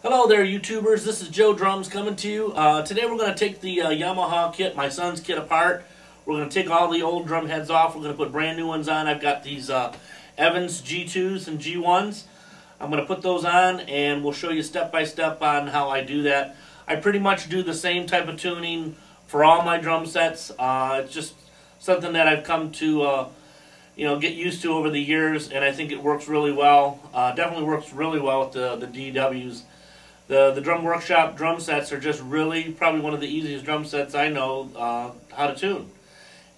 Hello there, YouTubers. This is Joe Drums coming to you. Today we're going to take the Yamaha kit, my son's kit, apart. We're going to take all the old drum heads off. We're going to put brand new ones on. I've got these Evans G2s and G1s. I'm going to put those on and we'll show you step by step on how I do that. I pretty much do the same type of tuning for all my drum sets. It's just something that I've come to get used to over the years, and I think it works really well. Definitely works really well with the DWs. The Drum Workshop drum sets are just really probably one of the easiest drum sets I know how to tune.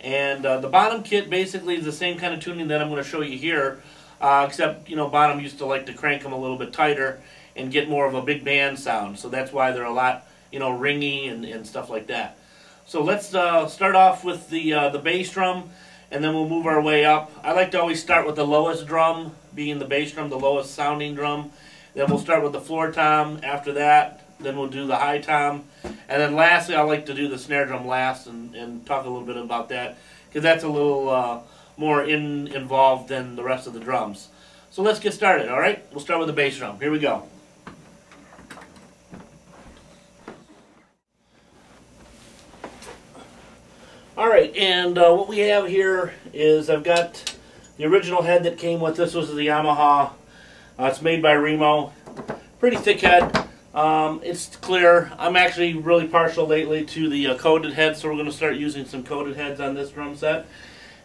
And the bottom kit basically is the same kind of tuning that I'm going to show you here, except bottom used to like to crank them a little bit tighter and get more of a big band sound. So that's why they're a lot ringy and stuff like that. So let's start off with the bass drum, and then we'll move our way up. I like to always start with the lowest drum, being the bass drum, the lowest sounding drum. Then we'll start with the floor tom after that. Then we'll do the high tom. And then lastly, I like to do the snare drum last and talk a little bit about that, because that's a little more involved than the rest of the drums. So let's get started, all right? We'll start with the bass drum. Here we go. All right, and what we have here is I've got the original head that came with this. Was the Yamaha. It's made by Remo. Pretty thick head. It's clear. I'm actually really partial lately to the coated heads, so we're going to start using some coated heads on this drum set.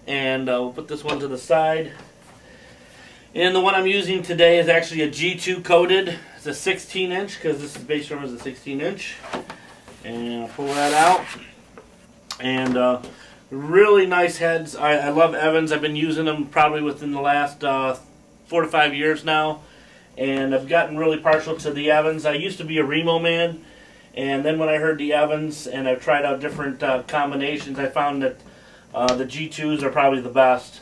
And we'll put this one to the side. And the one I'm using today is actually a G2 coated. It's a 16-inch, because this bass drum is a 16-inch. And I'll pull that out. And really nice heads. I love Evans. I've been using them probably within the last 4 to 5 years now, and I've gotten really partial to the Evans. I used to be a Remo man, and then when I heard the Evans and I've tried out different combinations, I found that the G2s are probably the best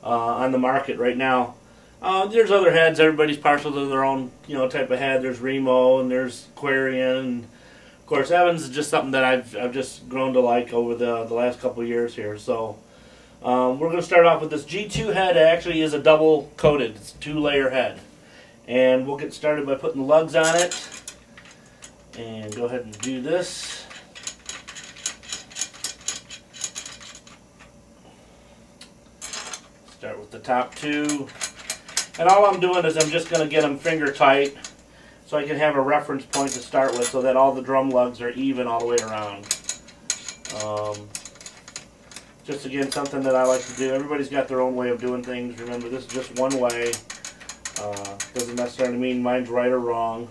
on the market right now. There's other heads. Everybody's partial to their own type of head. There's Remo and there's Aquarian, and of course Evans is just something that I've just grown to like over the last couple of years here. So we're going to start off with this G2 head. It actually is a double coated. It's a 2-layer head. And we'll get started by putting lugs on it. And go ahead and do this. Start with the top two. And all I'm doing is I'm just going to get them finger tight so I can have a reference point to start with, so that all the drum lugs are even all the way around. Just again, something that I like to do. Everybody's got their own way of doing things. Remember, this is just one way. Doesn't necessarily mean mine's right or wrong.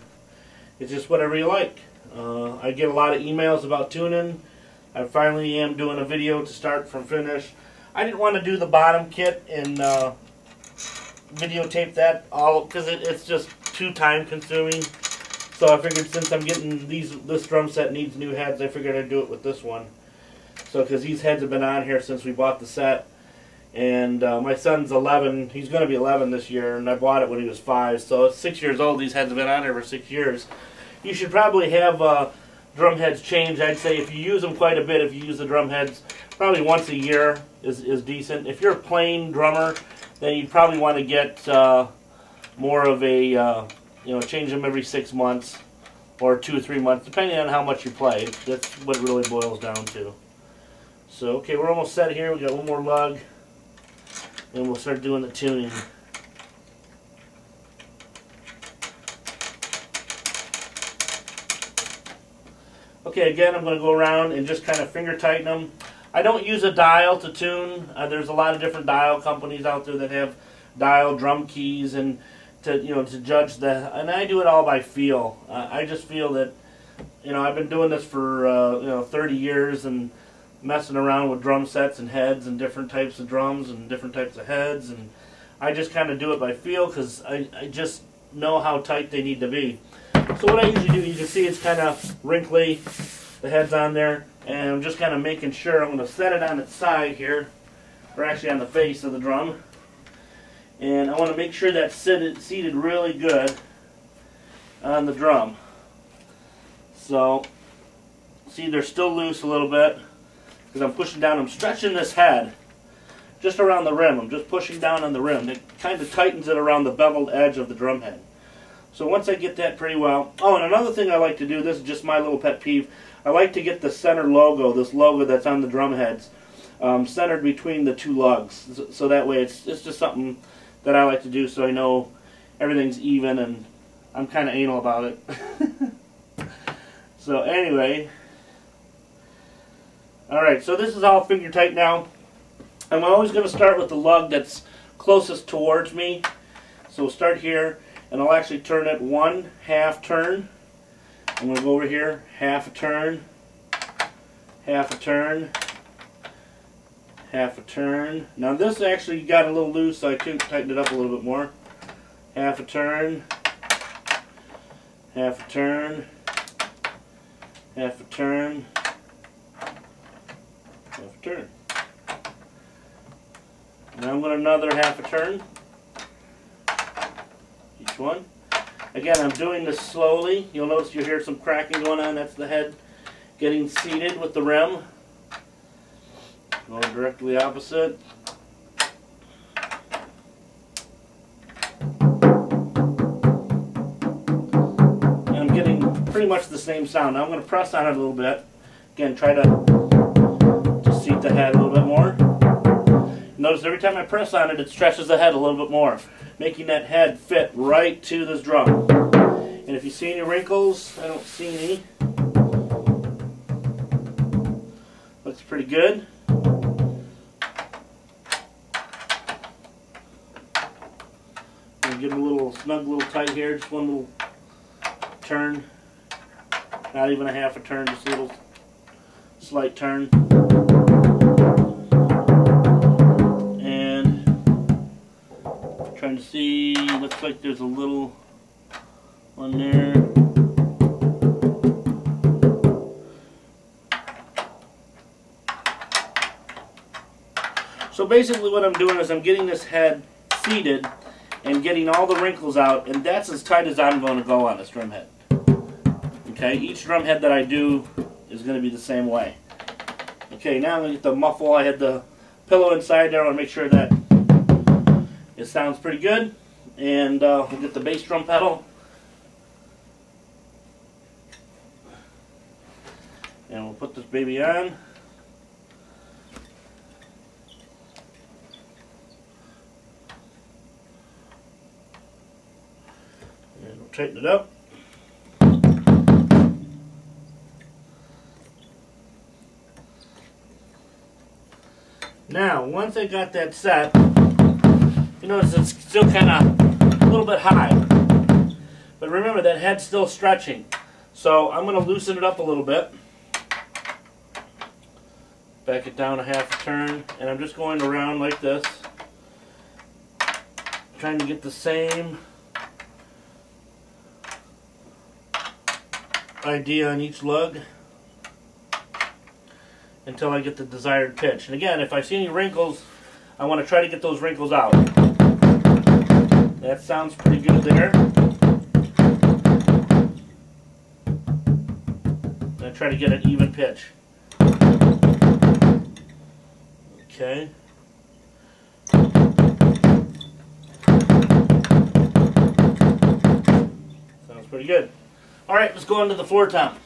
It's just whatever you like. I get a lot of emails about tuning. I finally am doing a video to start from finish. I didn't want to do the bottom kit and videotape that all, because it's just too time consuming. So I figured, since I'm getting this drum set needs new heads, I figured I'd do it with this one. So, because these heads have been on here since we bought the set, and my son's 11, he's going to be 11 this year, and I bought it when he was 5, so it's 6 years old. These heads have been on here for 6 years. You should probably have drum heads changed. I'd say if you use them quite a bit, if you use the drum heads probably once a year is decent. If you're a plain drummer, then you probably want to get more of a, change them every 6 months or 2 or 3 months, depending on how much you play. That's what it really boils down to. So, okay, we're almost set here. We got one more lug, and we'll start doing the tuning. Okay, again, I'm going to go around and just kind of finger tighten them. I don't use a dial to tune. There's a lot of different dial companies out there that have dial drum keys and to judge the. And I do it all by feel. I just feel that I've been doing this for 30 years and messing around with drum sets and heads and different types of drums and different types of heads, and I just kind of do it by feel, because I just know how tight they need to be. So what I usually do, you can see it's kind of wrinkly, the head's on there, and I'm just kind of making sure. I'm going to set it on its side here, or actually on the face of the drum, and I want to make sure that's seated really good on the drum. So see, they're still loose a little bit, because I'm pushing down. I'm stretching this head just around the rim. I'm just pushing down on the rim. It kind of tightens it around the beveled edge of the drum head. So once I get that pretty well, oh, and another thing I like to do, this is just my little pet peeve, I like to get the center logo, this logo that's on the drum heads, centered between the two lugs. So that way it's just something that I like to do so I know everything's even, and I'm kind of anal about it. So anyway, alright, so this is all finger tight now. I'm always going to start with the lug that's closest towards me. So we'll start here, and I'll actually turn it 1/2 turn. I'm going to go over here, 1/2 turn, 1/2 turn, 1/2 turn. Now this actually got a little loose, so I tightened it up a little bit more. 1/2 turn, 1/2 turn, 1/2 turn, 1/2 turn. Now I'm going another 1/2 turn, each one. Again, I'm doing this slowly. You'll notice you hear some cracking going on. That's the head getting seated with the rim. Going directly opposite. And I'm getting pretty much the same sound. Now I'm going to press on it a little bit. Again, try to seat the head a little bit more. Notice every time I press on it, it stretches the head a little bit more, making that head fit right to this drum. And if you see any wrinkles, I don't see any. Looks pretty good. I'm getting a little snug, a little tight here. Just one little turn. Not even a 1/2 turn, just a little slight turn. Trying to see, looks like there's a little one there. So basically what I'm doing is I'm getting this head seated and getting all the wrinkles out, and that's as tight as I'm going to go on this drum head. Okay, each drum head that I do is going to be the same way. Okay, now I'm going to get the muffle. I had the pillow inside there. I want to make sure that it sounds pretty good, and we'll get the bass drum pedal, and we'll put this baby on, and we'll tighten it up. Now, once I got that set, you notice it's still kind of a little bit high. But remember, that head's still stretching. So I'm going to loosen it up a little bit. Back it down a 1/2 turn. And I'm just going around like this. Trying to get the same idea on each lug until I get the desired pitch. And again, if I see any wrinkles, I want to try to get those wrinkles out. That sounds pretty good there. And I try to get an even pitch. Okay. Sounds pretty good. Alright, let's go on to the floor tom.